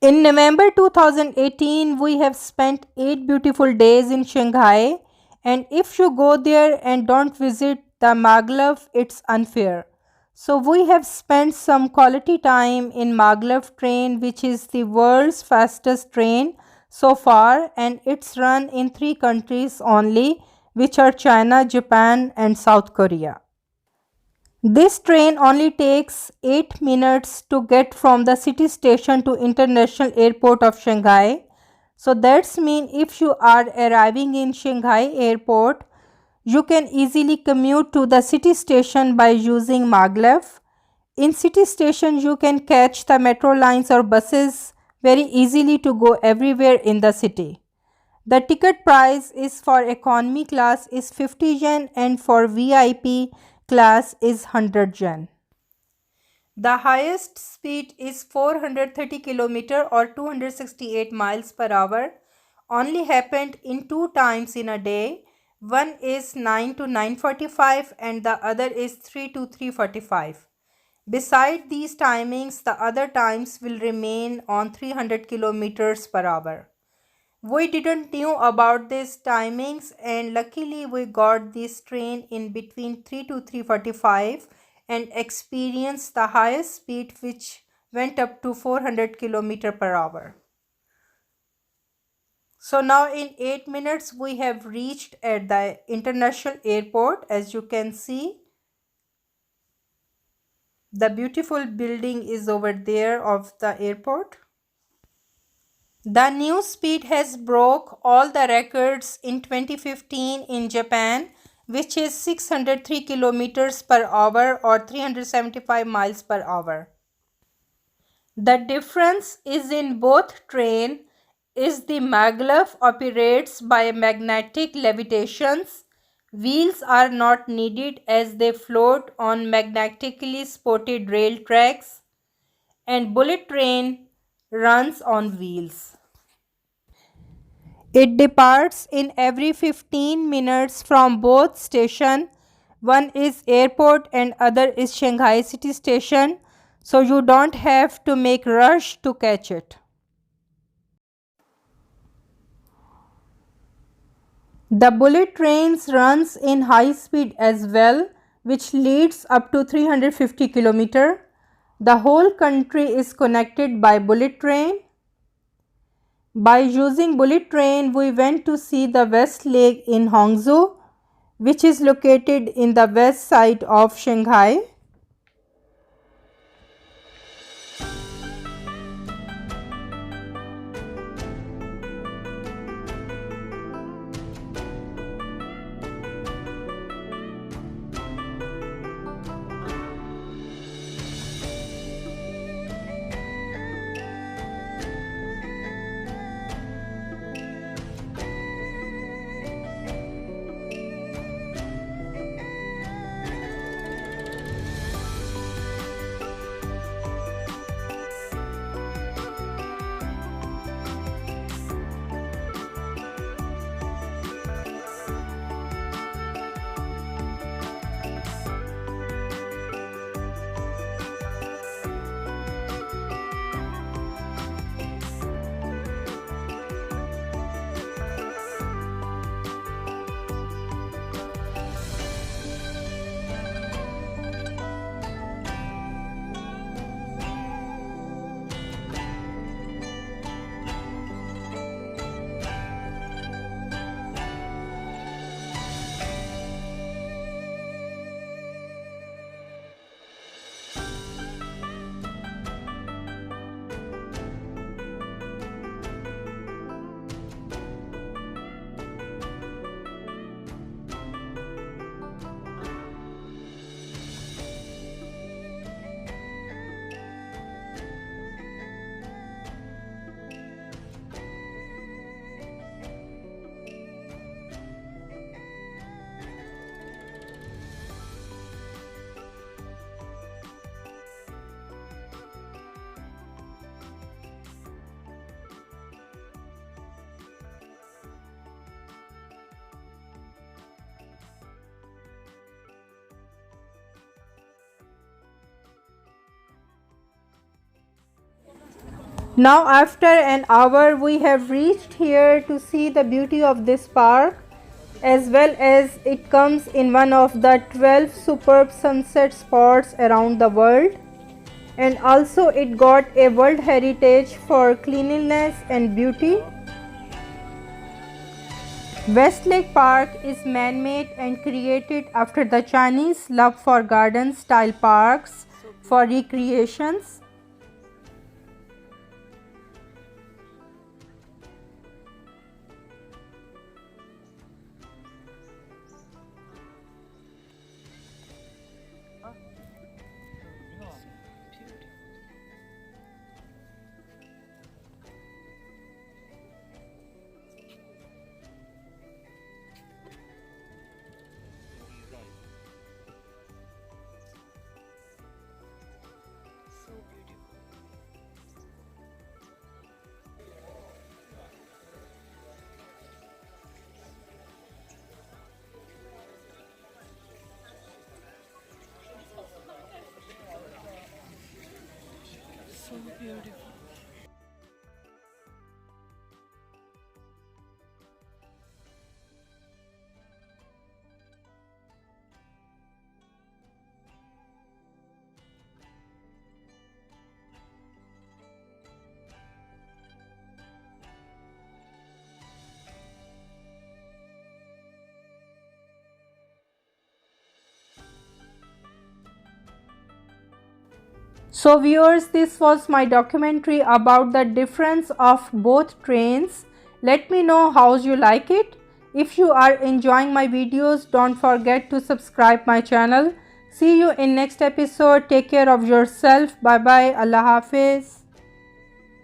In November 2018, we have spent 8 beautiful days in Shanghai, and if you go there and don't visit the Maglev, it's unfair. So, we have spent some quality time in Maglev train, which is the world's fastest train so far, and it's run in three countries only, which are China, Japan, and South Korea. This train only takes 8 minutes to get from the city station to International Airport of Shanghai. So that's mean if you are arriving in Shanghai Airport, you can easily commute to the city station by using Maglev. In city station you can catch the metro lines or buses very easily to go everywhere in the city. The ticket price is for economy class is 50 yen and for VIP class is 100 yen. The highest speed is 430 km or 268 miles per hour. Only happened in two times in a day. One is 9 to 9:45 and the other is 3 to 3:45. Beside these timings, the other times will remain on 300 kilometers per hour. We didn't knew about these timings and luckily we got this train in between 3 to 3:45 and experienced the highest speed which went up to 400 km per hour. So now in 8 minutes we have reached at the international airport. As you can see, the beautiful building is over there of the airport. The new speed has broke all the records in 2015 in Japan, which is 603 kilometers per hour or 375 miles per hour. The difference is in both train is the maglev operates by magnetic levitations. Wheels are not needed as they float on magnetically supported rail tracks, and bullet train runs on wheels. It departs in every 15 minutes from both station. One is airport and other is Shanghai city station. So you don't have to make rush to catch it. The bullet trains runs in high speed as well, which leads up to 350 km. The whole country is connected by bullet train. By using bullet train, we went to see the West Lake in Hangzhou, which is located in the west side of Shanghai. Now after an hour we have reached here to see the beauty of this park, as well as it comes in one of the 12 superb sunset spots around the world, and also it got a World Heritage for cleanliness and beauty. Westlake Park is man-made and created after the Chinese love for garden-style parks for recreations. So beautiful. So viewers, this was my documentary about the difference of both trains. Let me know how you like it. If you are enjoying my videos, don't forget to subscribe my channel. See you in next episode. Take care of yourself. Bye bye. Allah Hafiz.